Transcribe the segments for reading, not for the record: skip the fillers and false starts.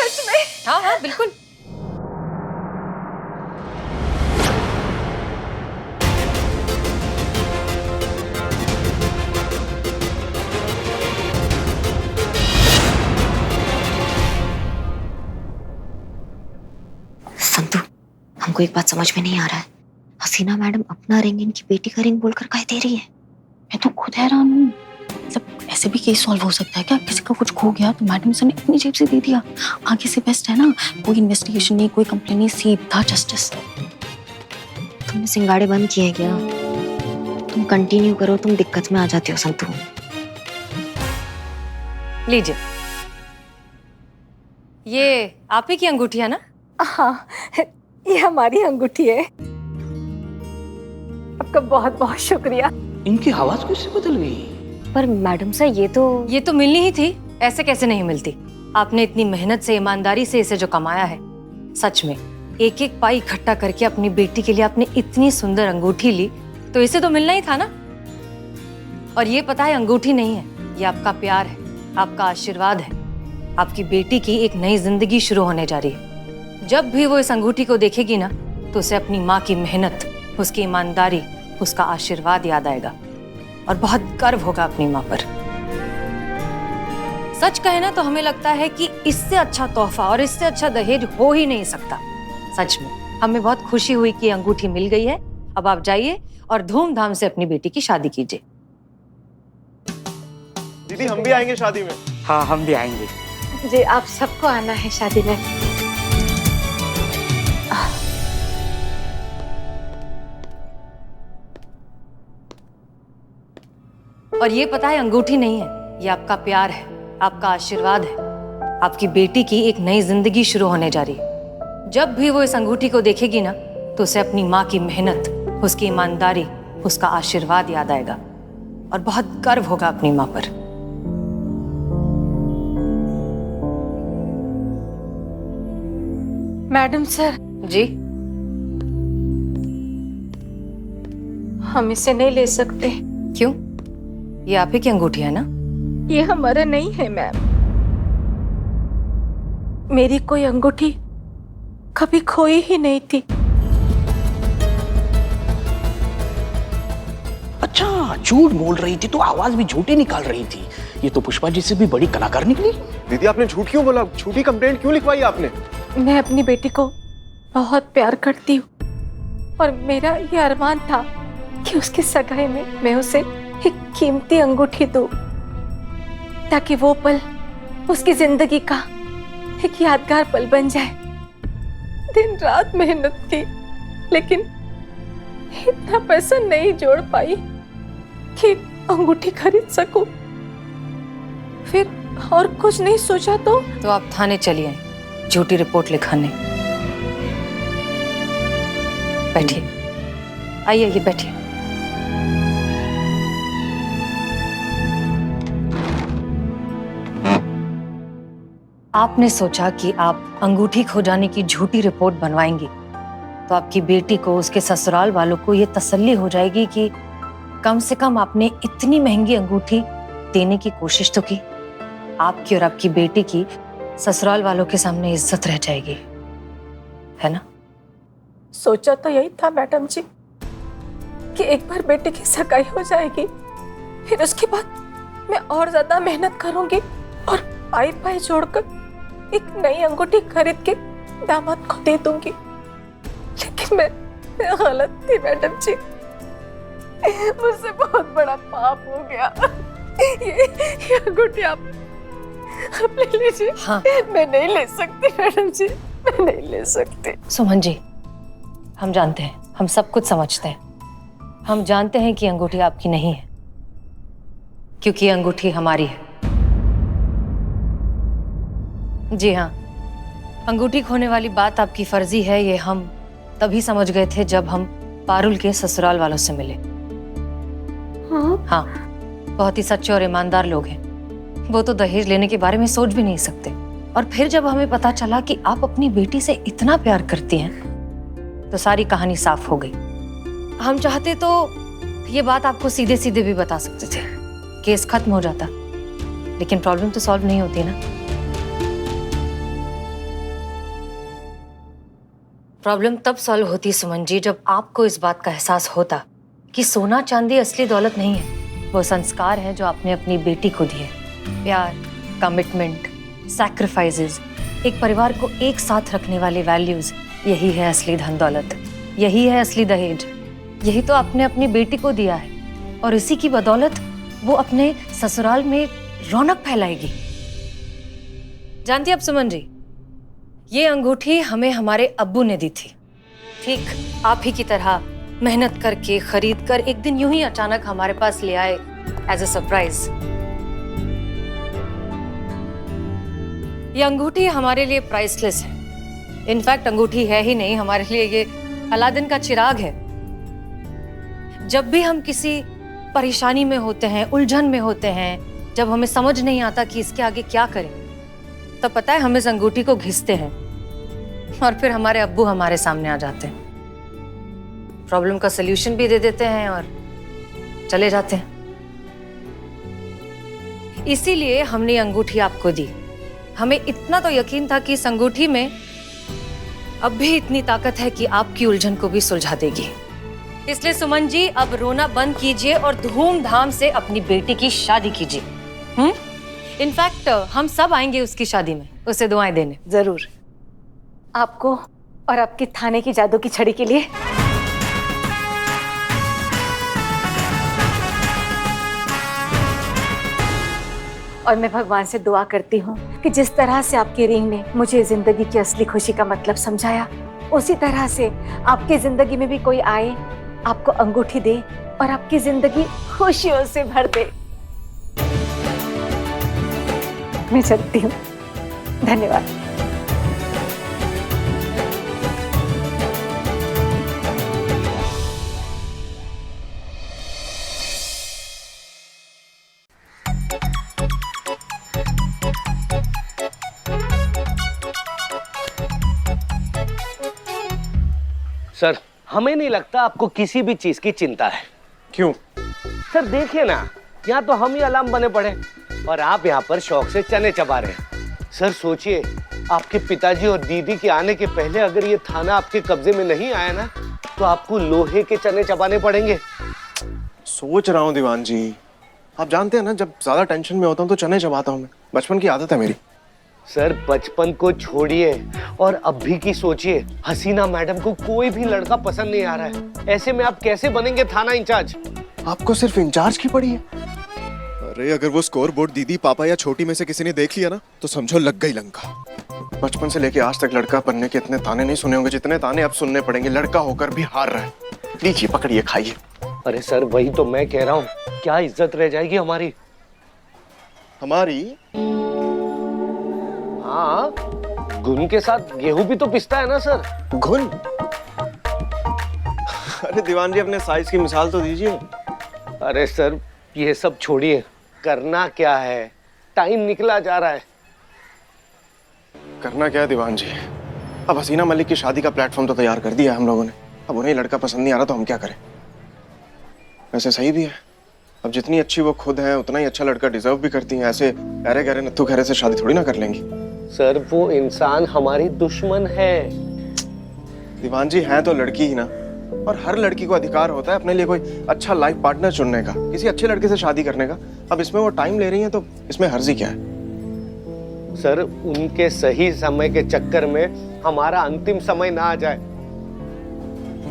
सच में? हाँ हाँ बिल्कुल। संतु, हमको एक बात समझ में नहीं आ रहा है। हसीना मैडम अपना रिंग इनकी बेटी का रिंग बोलकर काहे दे रही है? मैं तो खुद हैरान हूँ। मतलब ऐसे भी केस सॉल्व हो सकता है क्या? किसी का कुछ खो गया तो मैडम सर ने अपनी जेब से दे दिया। आगे से बेस्ट है ना, कोई इन्वेस्टिगेशन नहीं, कोई कंप्लेन नहीं, सीधा जस्टिस। तुमने सिंगाड़े बंद किए हैं क्या? तुम कंटिन्यू करो, तुम दिक्कत में आ जाती हो संतु। लीजिए, ये आप ही की अंगूठी है ना? हाँ, ये हमारी अंगूठी है। आपका बहुत बहुत शुक्रिया। इनकी आवाज कैसे बदल गई? पर मैडम सर ये तो मिलनी ही थी, ऐसे कैसे नहीं मिलती? आपने इतनी मेहनत से, ईमानदारी से इसे जो कमाया है, सच में एक एक पाई इकट्ठा करके अपनी बेटी के लिए आपने इतनी सुंदर अंगूठी ली, तो इसे तो मिलना ही था ना। और ये पता है, अंगूठी नहीं है, ये आपका प्यार है, आपका आशीर्वाद है। आपकी बेटी की एक नई जिंदगी शुरू होने जा रही है। जब भी वो इस अंगूठी को देखेगी ना, तो उसे अपनी माँ की मेहनत, उसकी ईमानदारी, उसका आशीर्वाद याद आएगा और बहुत गर्व होगा अपनी माँ पर। सच कहे ना तो हमें लगता है कि इससे अच्छा तोहफा और इससे अच्छा दहेज हो ही नहीं सकता। सच में हमें बहुत खुशी हुई कि अंगूठी मिल गई है। अब आप जाइए और धूमधाम से अपनी बेटी की शादी कीजिए। दीदी हम भी आएंगे शादी में। हाँ हम भी आएंगे। जी, आप सबको आना है शादी में। और ये पता है, अंगूठी नहीं है, ये आपका प्यार है, आपका आशीर्वाद है। आपकी बेटी की एक नई जिंदगी शुरू होने जा रही है। जब भी वो इस अंगूठी को देखेगी ना, तो उसे अपनी माँ की मेहनत, उसकी ईमानदारी, उसका आशीर्वाद याद आएगा और बहुत गर्व होगा अपनी माँ पर। मैडम सर, जी? हम इसे नहीं ले सकते। क्यों? ये आप ही की अंगूठी है ना? ये हमारा नहीं है मैम। मेरी कोई अंगूठी कभी खोई ही नहीं थी। अच्छा, झूठ बोल रही थी तो आवाज भी झूठी निकाल रही थी। ये तो पुष्पा जी से भी बड़ी कलाकार निकली। दीदी आपने झूठ क्यों बोला? झूठी कंप्लेंट क्यों लिखवाई आपने? मैं अपनी बेटी को बहुत प्यार करती हूँ और मेरा ये अरमान था कि उसकी सगाई में मैं उसे एक कीमती अंगूठी दूं, ताकि वो पल उसकी जिंदगी का एक यादगार पल बन जाए। दिन रात मेहनत की, लेकिन इतना पैसा नहीं जोड़ पाई कि अंगूठी खरीद सकूं। फिर और कुछ नहीं सोचा तो आप थाने चलिए, झूठी रिपोर्ट लिखाने। बैठिए, आइए, ये बैठिए। आपने सोचा कि आप अंगूठी खो जाने की झूठी रिपोर्ट बनवाएंगी, तो आपकी बेटी को, उसके ससुराल वालों को ये तसल्ली हो जाएगी कि कम से कम आपने इतनी महंगी अंगूठी देने की कोशिश तो की। आपकी और आपकी बेटी की ससुराल वालों के सामने इज्जत रह जाएगी, है ना? सोचा तो यही था मैडम जी कि एक बार बेटे की सगाई हो जाएगी, फिर उसके बाद मैं और ज्यादा मेहनत करूंगी और पाई पाई जोड़कर एक नई अंगूठी खरीद के दामाद को दे दूंगी। लेकिन मैं गलत थी मैडम जी, मुझसे बहुत बड़ा पाप हो गया। ये अंगूठी आप ले लीजिए। हाँ। मैं नहीं ले सकती मैडम जी, मैं नहीं ले सकती। सुमन जी, हम जानते हैं, हम सब कुछ समझते हैं। हम जानते हैं कि अंगूठी आपकी नहीं है, क्योंकि अंगूठी हमारी है। जी हाँ, अंगूठी खोने वाली बात आपकी फर्जी है, ये हम तभी समझ गए थे जब हम पारुल के ससुराल वालों से मिले। हाँ, बहुत ही सच्चे और ईमानदार लोग हैं। वो तो दहेज लेने के बारे में सोच भी नहीं सकते। और फिर जब हमें पता चला कि आप अपनी बेटी से इतना प्यार करती हैं, तो सारी कहानी साफ हो गई। हम चाहते तो ये बात आपको सीधे सीधे भी बता सकते थे, केस खत्म हो जाता, लेकिन प्रॉब्लम तो सॉल्व नहीं होती ना। प्रॉब्लम तब सॉल्व होती सुमन जी जब आपको इस बात का एहसास होता कि सोना चांदी असली दौलत नहीं है, वो संस्कार है जो आपने अपनी बेटी को दिए। प्यार, कमिटमेंट, सैक्रिफाइसेस, एक परिवार को एक साथ रखने वाले वैल्यूज, यही है असली धन दौलत, यही है असली दहेज। यही तो आपने अपनी बेटी को दिया है और इसी की बदौलत वो अपने ससुराल में रौनक फैलाएगी। जानती अब सुमन जी, ये अंगूठी हमें हमारे अब्बू ने दी थी, ठीक आप ही की तरह मेहनत करके खरीद कर एक दिन यूं ही अचानक हमारे पास ले आए एज अ सरप्राइज। ये अंगूठी हमारे लिए प्राइसलेस है। इनफैक्ट अंगूठी है ही नहीं, हमारे लिए ये अलादीन का चिराग है। जब भी हम किसी परेशानी में होते हैं, उलझन में होते हैं, जब हमें समझ नहीं आता कि इसके आगे क्या करें, तब पता है हम इस अंगूठी को घिसते हैं और फिर हमारे अब्बू हमारे सामने आ जाते हैं, प्रॉब्लम का सलूशन भी दे देते हैं और चले जाते हैं। इसीलिए हमने ये अंगूठी आपको दी। हमें इतना तो यकीन था कि इस अंगूठी में अब भी इतनी ताकत है कि आपकी उलझन को भी सुलझा देगी। इसलिए सुमन जी, अब रोना बंद कीजिए और धूमधाम से अपनी बेटी की शादी कीजिए। इनफैक्ट हम सब आएंगे उसकी शादी में, उसे दुआएं देने। जरूर। आपको और आपके थाने की जादू की छड़ी के लिए और मैं भगवान से दुआ करती हूँ कि जिस तरह से आपकी रिंग ने मुझे जिंदगी की असली खुशी का मतलब समझाया, उसी तरह से आपकी जिंदगी में भी कोई आए, आपको अंगूठी दे और आपकी जिंदगी खुशियों से भर दे। मैं चलती हूँ। धन्यवाद। सर, हमें नहीं लगता आपको किसी भी चीज की चिंता है। क्यों? सर देखिए ना, यहाँ तो हम ही अलार्म बने पड़े और आप यहाँ पर शौक से चने चबा रहे हैं। सर सोचिए, आपके पिताजी और दीदी के आने के पहले अगर ये थाना आपके कब्जे में नहीं आया ना, तो आपको लोहे के चने चबाने पड़ेंगे। सोच रहा हूँ दीवान जी, आप जानते हैं ना, जब ज्यादा टेंशन में होता हूँ तो चने चबाता हूँ मैं। बचपन की आदत है मेरी। सर बचपन को छोड़िए और अभी की सोचिए। हसीना मैडम को कोई भी लड़का पसंद नहीं आ रहा है। ऐसे में आप कैसे बनेंगे थाना इंचार्ज? आपको सिर्फ इंचार्ज की पड़ी है? अरे अगर वो स्कोर बोर्ड दीदी, पापा या छोटी में से किसी ने देख लिया ना, तो समझो लग गई लंका। बचपन से लेके आज तक लड़का बनने के इतने ताने नहीं सुने होंगे जितने ताने अब सुनने पड़ेंगे। लड़का होकर भी हार रहा है। लीजिए, पकड़िए, खाइए। अरे सर वही तो मैं कह रहा हूँ, क्या इज्जत रह जाएगी हमारी? हमारी? हाँ, घुन के साथ गेहूं भी तो पिसता है ना सर। घुन? अरे दीवान जी, अपने साइज की मिसाल तो दीजिए। अरे सर ये सब छोड़िए, करना क्या है? टाइम निकला जा रहा है। करना क्या है दीवान जी? अब हसीना मलिक की शादी का प्लेटफॉर्म तो तैयार कर दिया है हम लोगों ने। अब उन्हें लड़का पसंद नहीं आ रहा तो हम क्या करें? वैसे सही भी है, अब जितनी अच्छी वो खुद है उतना ही अच्छा लड़का डिजर्व भी करती हैं। ऐसे गहरे गहरे नत्थु खैरे से शादी थोड़ी ना कर लेंगी। सर वो इंसान हमारी दुश्मन है। दीवान जी, है तो लड़की ही ना, और हर लड़की को अधिकार होता है अपने लिए कोई अच्छा लाइफ पार्टनर चुनने का, किसी अच्छे लड़के से शादी करने का। अब इसमें वो टाइम ले रही हैं तो इसमें हर्जी क्या है? सर उनके सही समय के चक्कर में हमारा अंतिम समय ना आ जाए।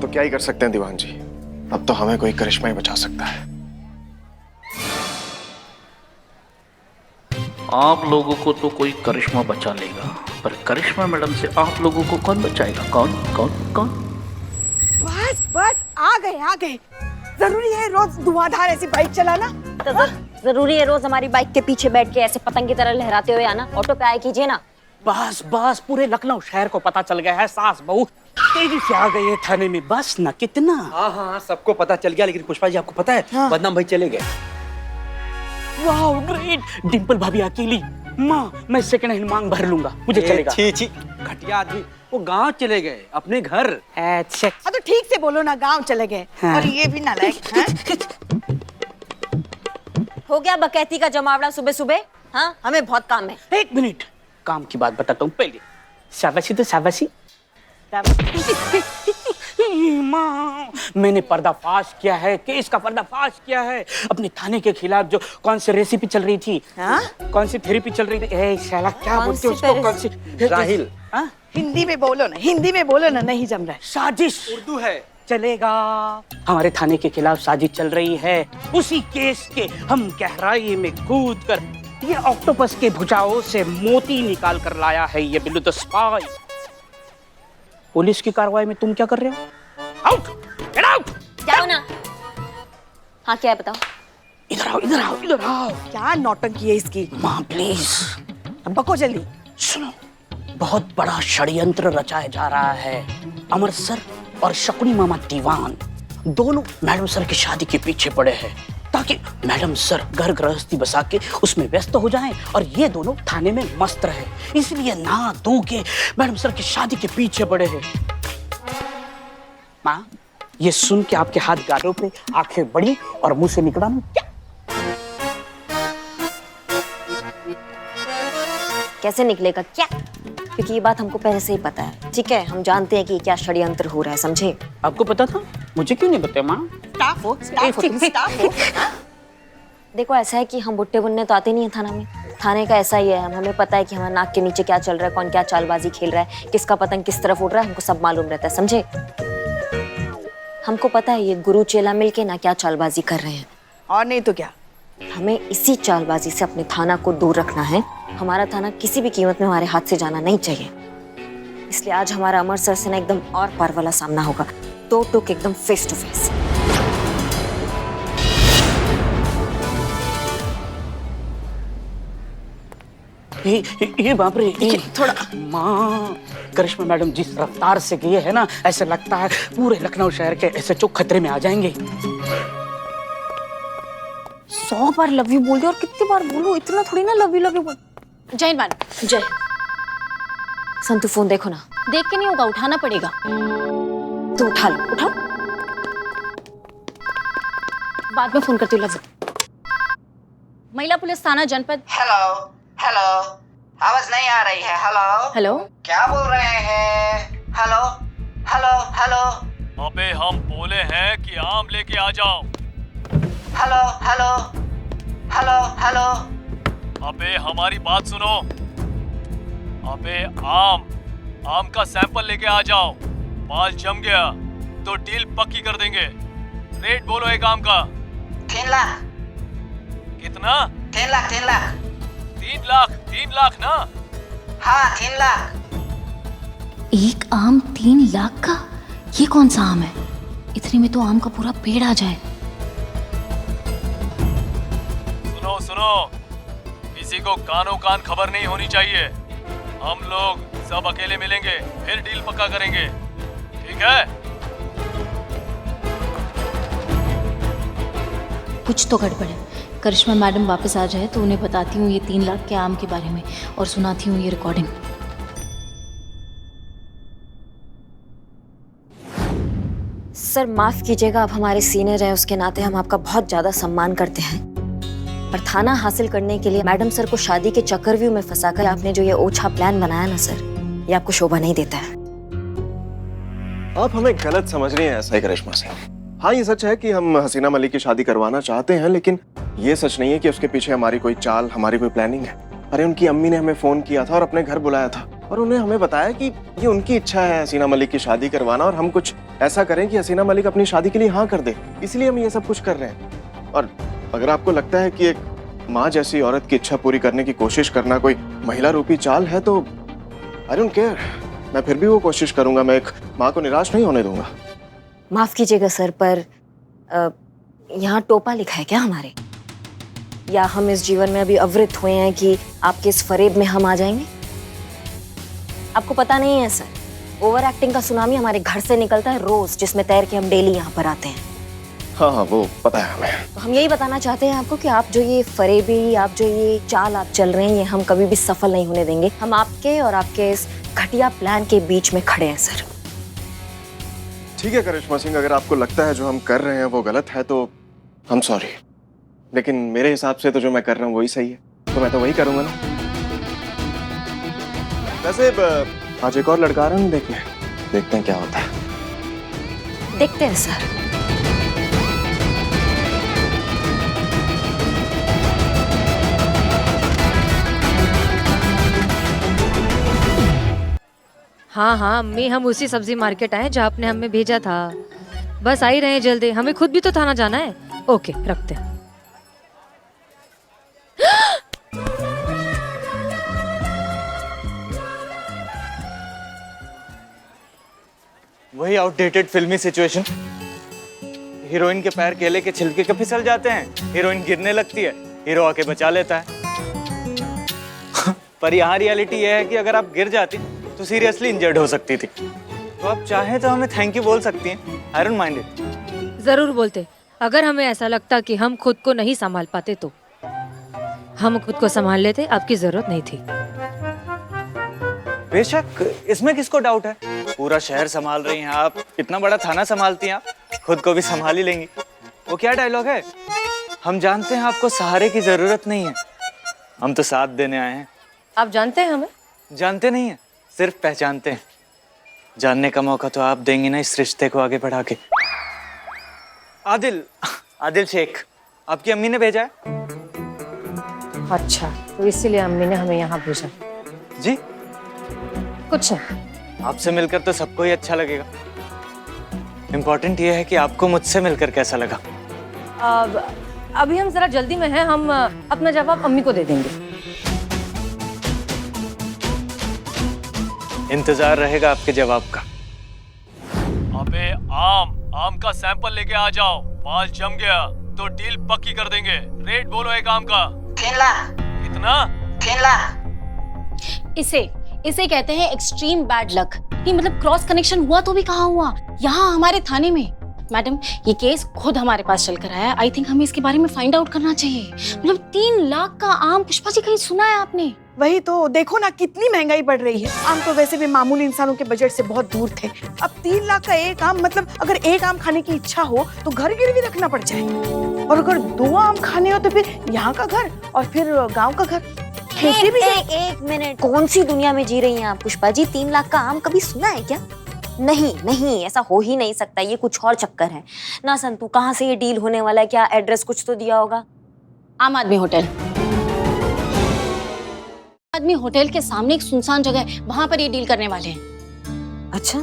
तो क्या ही कर सकते हैं दीवान जी, अब तो हमें कोई करिश्मा ही बचा सकता है। आप लोगों को तो कोई करिश्मा बचा लेगा, पर करिश्मा मैडम से आप लोगों को कौन बचाएगा? कौन कौन कौन? बस बस, आ गए। जरूरी है रोज धुआंधार ऐसी बाइक चलाना? तो जरूरी है रोज हमारी बाइक के पीछे बैठ के ऐसे पतंग की तरह लहराते हुए आना? ऑटो पे आए कीजिए ना। बस बस, पूरे लखनऊ शहर को पता चल गया है सास बहू तेजी से आ गई है थाने में। बस ना, कितना? हाँ, सबको पता चल गया। लेकिन पुष्पा जी, आपको पता है, बदनाम भाई चले गए। वाह ग्रेट। डिंपल भाभी अकेली। माँ, मैं सेकंड हैंड मांग भर लूंगा, मुझे चलेगा। छी घटिया आदमी, वो गांव चले गए अपने घर। अच्छा तो ठीक से बोलो ना, गांव चले गए। हाँ। और ये भी नालायक। हो गया बकैती का जमावड़ा सुबह सुबह? हाँ, हमें बहुत काम है। एक मिनट, काम की बात बताता हूँ पहले। शाबाशी तो शाबाशी। माँ, मैंने पर्दाफाश किया है, केस का पर्दाफाश किया है। अपने थाने के खिलाफ जो कौन सी रेसिपी चल रही थी, कौन सी थेरेपी चल रही थी, ए शाला क्या बोलते हो उसको, कौन सी? राहिल, हिंदी में बोलो ना, हिंदी में बोलो ना, नहीं जम रहा है। साजिश उर्दू है। चलेगा। हमारे थाने के खिलाफ साजिश चल रही है। उसी केस के हम गहराई में कूद कर ये ऑक्टोपस के भुजाओं से मोती निकाल कर लाया है ये बिल्लू द स्पाई। पुलिस की कार्रवाई में तुम क्या कर रहे हो? आउट! Get out! जाओ ना। हाँ क्या है बताओ? इधर आओ, इधर आओ, इधर आओ। क्या नौटंकी है इसकी? माँ प्लीज बको जल्दी। सुनो, बहुत बड़ा षड्यंत्र रचाया जा रहा है। अमर सर और शकुनी मामा दीवान दोनों मैडम सर की शादी के पीछे पड़े हैं ताकि मैडम सर घर गृहस्थी बसा के उसमें व्यस्त हो जाएं और ये दोनों थाने में मस्त रहे। इसलिए ना दो के मैडम सर की शादी के पीछे पड़े हैं। माँ, ये सुन के आपके हाथ गालों पे आंखें बड़ी और मुंह से निकला ना क्या? कैसे निकलेगा क्या? क्योंकि ये बात हमको पहले से ही पता है, ठीक है? हम जानते हैं कि क्या षड्यंत्र हो रहा है, समझे? आपको पता था? मुझे क्यों नहीं बताया माँ? स्टाफ हो, स्टाफ हो। देखो ऐसा है कि हम बुट्टे बुनने तो आते नहीं है थाना में। थाने का ऐसा ही है, हमें पता है कि हमारे नाक के नीचे क्या चल रहा है, कौन क्या चालबाजी खेल रहा है, किसका पतंग किस तरफ उड़ रहा है, हमको सब मालूम रहता है, समझे? हमको पता है ये गुरु चेला मिलके ना क्या चालबाजी कर रहे हैं। और नहीं तो क्या? हमें इसी चालबाजी से अपने थाना को दूर रखना है। हमारा थाना किसी भी कीमत में हमारे हाथ से जाना नहीं चाहिए। इसलिए आज हमारा अमर सर से ना एकदम और पार वाला सामना होगा, तो टुक एकदम फेस टू फेस। ये बाप रे, थोड़ा माँ, करिश्मा मैडम जिस रफ्तार से गई है ना, ऐसे लगता है पूरे लखनऊ शहर के SHO खतरे में आ जाएंगे। 100 बार लव यू बोल दिया, और कितनी बार बोलूं, इतना थोड़ी ना लव यू बोल। जय मैडम। जय। संतु फोन देखो ना। देख के नहीं होगा, उठाना पड़ेगा। तो उठा लो, उठाओ। बाद में फोन करती हूँ। लव। महिला पुलिस थाना जनपद। हेलो हेलो, आवाज नहीं आ रही है। हेलो हेलो, क्या बोल रहे हैं? Hello hello hello. अबे हम बोले हैं कि आम लेके आ जाओ। Hello hello hello hello. अबे हमारी बात सुनो। अबे आम का सैंपल लेके आ जाओ। माल जम गया तो डील पक्की कर देंगे। रेट बोलो एक आम का। 3 लाख। कितना? 3 लाख 3 लाख। 3 लाख ना? हाँ 3 लाख। एक आम 3 लाख का? ये कौन सा आम है? इतने में तो आम का पूरा पेड़ आ जाए। सुनो सुनो, किसी को कानो कान खबर नहीं होनी चाहिए। हम लोग सब अकेले मिलेंगे, फिर डील पक्का करेंगे, ठीक है? कुछ तो गड़बड़ है। करिश्मा मैडम वापस आ जाए तो उन्हें बताती हूँ ये 3 लाख के आम के बारे में और सुनाती हूँ ये रिकॉर्डिंग। सर माफ कीजिएगा, आप हमारे सीनियर हैं, उसके नाते हम आपका बहुत ज्यादा सम्मान करते हैं, पर थाना हासिल करने के लिए मैडम सर को शादी के चक्रव्यूह में फंसाकर आपने जो ये ओछा प्लान बनाया ना सर, ये आपको शोभा नहीं देता है। आप हमें गलत समझ रही हैं ऐसा ही करिश्मा सिंह। हाँ ये सच है कि हम हसीना मलिक की शादी करवाना चाहते हैं, लेकिन ये सच नहीं है कि उसके पीछे हमारी कोई चाल, हमारी कोई प्लानिंग है। अरे उनकी अम्मी ने हमें फोन किया था और अपने घर बुलाया था और उन्हें हमें बताया कि ये उनकी इच्छा है हसीना मलिक की शादी करवाना, और हम कुछ ऐसा करें कि हसीना मलिक अपनी शादी के लिए हाँ कर दे। इसलिए हम ये सब कुछ कर रहे हैं। और अगर आपको लगता है कि एक माँ जैसी औरत की इच्छा पूरी करने की कोशिश करना कोई महिला रूपी चाल है तो आई डोंट केयर, मैं फिर भी वो कोशिश करूंगा। मैं एक माँ को निराश नहीं होने दूंगा। माफ कीजिएगा सर, पर यहाँ टोपा लिखा है क्या हमारे, या हम इस जीवन में अभी अवृत हुए हैं कि आपके इस फरेब में हम आ जाएंगे? आपको पता नहीं है सर, ओवर एक्टिंग का सुनामी हमारे घर से निकलता है रोज, जिसमें तैर के हम डेली यहाँ पर आते हैं। हाँ हाँ वो पता है हमें। तो हम यही बताना चाहते हैं आपको कि आप जो ये फरेबी, आप जो ये चाल आप चल रहे हैं, ये हम कभी भी सफल नहीं होने देंगे। हम आपके और आपके इस घटिया प्लान के बीच में खड़े हैं सर। ठीक है करिश्मा सिंह, अगर आपको लगता है जो हम कर रहे हैं वो गलत है तो हम सॉरी, लेकिन मेरे हिसाब से तो जो मैं कर रहा हूँ वही सही है, तो मैं तो वही करूंगा ना। वैसे आज एक और लड़का आ रहा है देखने, देखते हैं क्या होता है। देखते हैं सर। हाँ हाँ अम्मी, हम उसी सब्जी मार्केट आए जहाँ आपने हमें भेजा था। बस आ ही रहे हैं जल्दी, हमें खुद भी तो थाना जाना है। ओके रखते हैं। वही आउटडेटेड फिल्मी सिचुएशन। हीरोइन के पैर केले के छिलके के फिसल जाते हैं, हीरोइन गिरने लगती है, हीरो आके बचा लेता है। पर यहाँ रियलिटी ये है कि अगर आप गिर जाती तो सीरियसली इंजर्ड हो सकती थी। तो आप चाहें तो हमें थैंक यू बोल सकती हैं, आई डोंट माइंड इट। जरूर बोलते। अगर हमें ऐसा लगता कि हम खुद को नहीं संभाल पाते तो हम खुद को संभाल लेते, आपकी जरूरत नहीं थी। बेशक, इसमें किसको डाउट है। पूरा शहर संभाल रही हैं आप, इतना बड़ा थाना संभालती हैं आप, खुद को भी संभाल ही लेंगी। वो क्या डायलॉग है, हम जानते हैं आपको सहारे की जरूरत नहीं है, हम तो साथ देने आए हैं। आप जानते हैं हमें? जानते नहीं है, सिर्फ पहचानते हैं। जानने का मौका तो आप देंगी ना इस रिश्ते को आगे बढ़ा के। आदिल शेख, आपकी अम्मी ने भेजा है। अच्छा, तो इसीलिए अम्मी ने हमें यहाँ भेजा। जी कुछ नहीं। आपसे मिलकर तो सबको ही अच्छा लगेगा। इम्पोर्टेंट ये है कि आपको मुझसे मिलकर कैसा लगा। अभी हम जरा जल्दी में हैं, हम अपना जवाब अम्मी को दे देंगे। इंतजार रहेगा आपके जवाब का। अबे आम का सैंपल लेके आ जाओ, माल जम गया तो डील पक्की कर देंगे। रेट बोलो एक आम का। 3 लाख। कितना? 3 लाख। इसे कहते हैं एक्सट्रीम बैड लक। नहीं मतलब क्रॉस कनेक्शन हुआ तो भी कहाँ हुआ, यहाँ हमारे थाने में। मैडम ये केस खुद हमारे पास चल कर आया है। आई थिंक हमें इसके बारे में फाइंड आउट करना चाहिए। मतलब 3 लाख का आम, पुष्पा जी कहीं सुना है आपने? वही तो, देखो ना कितनी महंगाई बढ़ रही है। आम तो वैसे भी मामूली इंसानों के बजट से बहुत दूर थे। अब 3 लाख का एक आम, मतलब अगर एक आम खाने की इच्छा हो तो घर गिरवी रखना पड़ जाए, और अगर 2 आम खाने हो तो फिर यहाँ का घर और फिर गाँव का घर। एक मिनट, कौन सी दुनिया में जी रही हैं आप पुष्पा जी? 3 लाख का आम कभी सुना है क्या? नहीं, ऐसा हो ही नहीं सकता, ये कुछ और चक्कर है ना। संतू, कहाँ से ये डील होने वाला है? क्या एड्रेस कुछ तो दिया होगा? आम आदमी होटल। आदमी होटल के सामने एक सुनसान जगह है, वहां पर ये डील करने वाले हैं। अच्छा,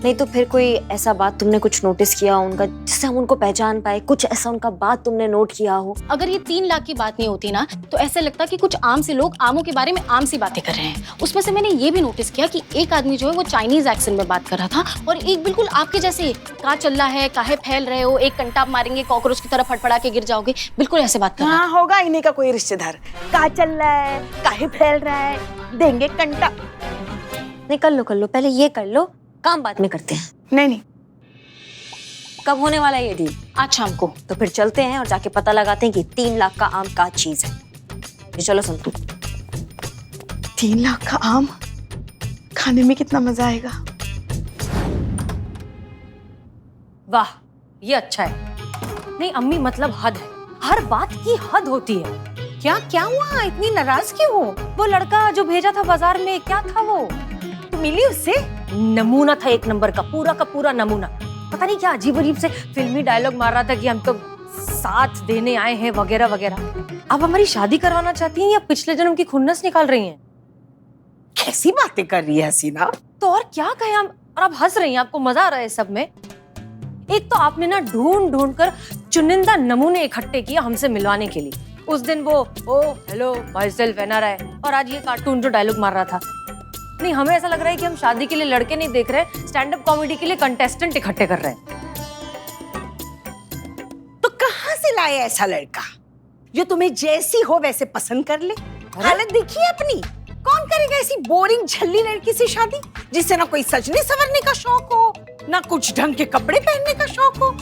नहीं तो फिर कोई ऐसा बात तुमने कुछ नोटिस किया उनका जिससे हम उनको पहचान पाए? कुछ ऐसा उनका बात तुमने नोट किया हो? अगर ये 3 लाख की बात नहीं होती ना तो ऐसे लगता कि कुछ आम से लोग आमों के बारे में आम सी बातें कर रहे हैं। उसमें से मैंने ये भी नोटिस किया कि एक आदमी जो है वो चाइनीज एक्सेंट में बात कर रहा था, और एक बिल्कुल आपके जैसे, कहाँ चल रहा है, काहे फैल रहे हो, एक कंटाप मारेंगे कॉकरोच की तरफ फटफड़ा के गिर जाओगे, बिल्कुल ऐसे बात कर रहा था। हाँ, होगा इन्हीं का कोई रिश्तेदार। कहाँ चल रहा है, काहे फैल रहा है, देंगे कंटा। नहीं, कर लो, पहले ये कर लो, काम बाद में करते हैं। नहीं, कब होने वाला है ये डील? आज शाम को। तो फिर चलते हैं और जाके पता लगाते हैं कि 3 लाख का आम क्या चीज है। ये चलो संतू। 3 लाख का आम खाने में कितना मजा आएगा। वाह, ये अच्छा है। नहीं अम्मी, मतलब हद है, हर बात की हद होती है। क्या हुआ, इतनी नाराज क्यों हो? वो लड़का जो भेजा था बाजार में, क्या था वो? तो मिली उससे? नमूना था एक नंबर का पूरा नमूना। पता नहीं क्या अजीब से फिल्मी डायलॉग मार रहा था कि हम तो साथ देने आए हैं वगैरह वगैरह। अब हमारी शादी करवाना चाहती हैं या पिछले जन्म की खुन्नस निकाल रही हैं? कैसी बातें कर रही है हसीना। तो और क्या कहें हम, और आप हंस रही हैं, आपको मजा आ रहा है सब में। एक तो आपने ना ढूंढ कर चुनिंदा नमूने इकट्ठे किए हमसे मिलवाने के लिए। उस दिन वो ओ हेलो माई सेल्फ एनआरआई, और आज ये कार्टून जो डायलॉग मार रहा था। नहीं, हमें ऐसा लग रहा है कि हम शादी के लिए लड़के नहीं देख रहे, स्टैंड अप कॉमेडी के लिए कंटेस्टेंट इकट्ठे कर रहे हैं। तो कहाँ से लाए ऐसा लड़का जो तुम्हें जैसी हो वैसे पसंद कर ले? हालत देखिए अपनी। कौन करेगा ऐसी बोरिंग झल्ली लड़की से शादी, जिससे ना कोई सजने संवरने का शौक हो, ना कुछ ढंग के कपड़े पहनने का शौक हो।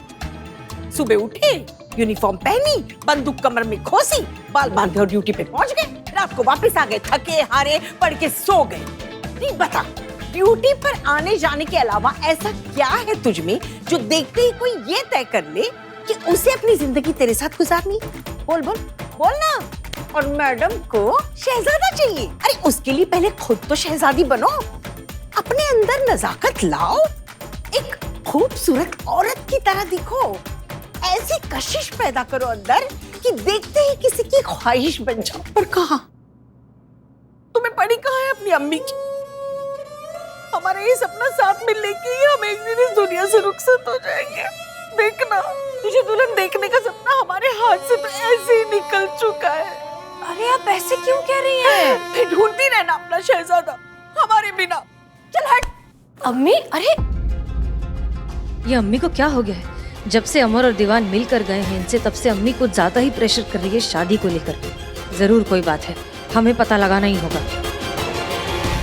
सुबह उठे, यूनिफॉर्म पहनी, बंदूक कमर में खोसी, बाल बांधे और ड्यूटी पे पहुंच गए। रात को वापस आ गए, थके हारे पढ़ के सो गए। नहीं बता, ड्यूटी पर आने जाने के अलावा ऐसा क्या है तुझ में जो देखते ही कोई ये तय कर ले कि उसे अपनी जिंदगी तेरे साथ गुजारनी? बोल ना। और मैडम को शहजादा चाहिए। अरे उसके लिए पहले खुद तो शहजादी बनो। अब अपने अंदर नजाकत लाओ, एक खूबसूरत औरत की तरह दिखो, ऐसी कशिश पैदा करो अंदर कि देखते ही किसी की ख्वाहिश बन जाओ। पर कहाँ, तुम्हें पड़ी कहाँ है अपनी अम्मी की? हमारा ये सपना साथ में लेके ही हम एक दिन इस दुनिया से रुखसत हो जाएंगे। देखना, तुझे दुल्हन देखने का सपना हमारे हाथ से तो ऐसे ही निकल चुका है। अरे आप ऐसे क्यों कह रही हैं? फिर ढूंढती रहना अपना शहजादा हमारे बिना। चल हट। अम्मी, अरे ये अम्मी को क्या हो गया है? जब से अमर और दीवान मिलकर गए हैं इनसे, तब से अम्मी कुछ ज्यादा ही प्रेशर कर रही है शादी को लेकर। जरूर कोई बात है, हमें पता लगाना ही होगा।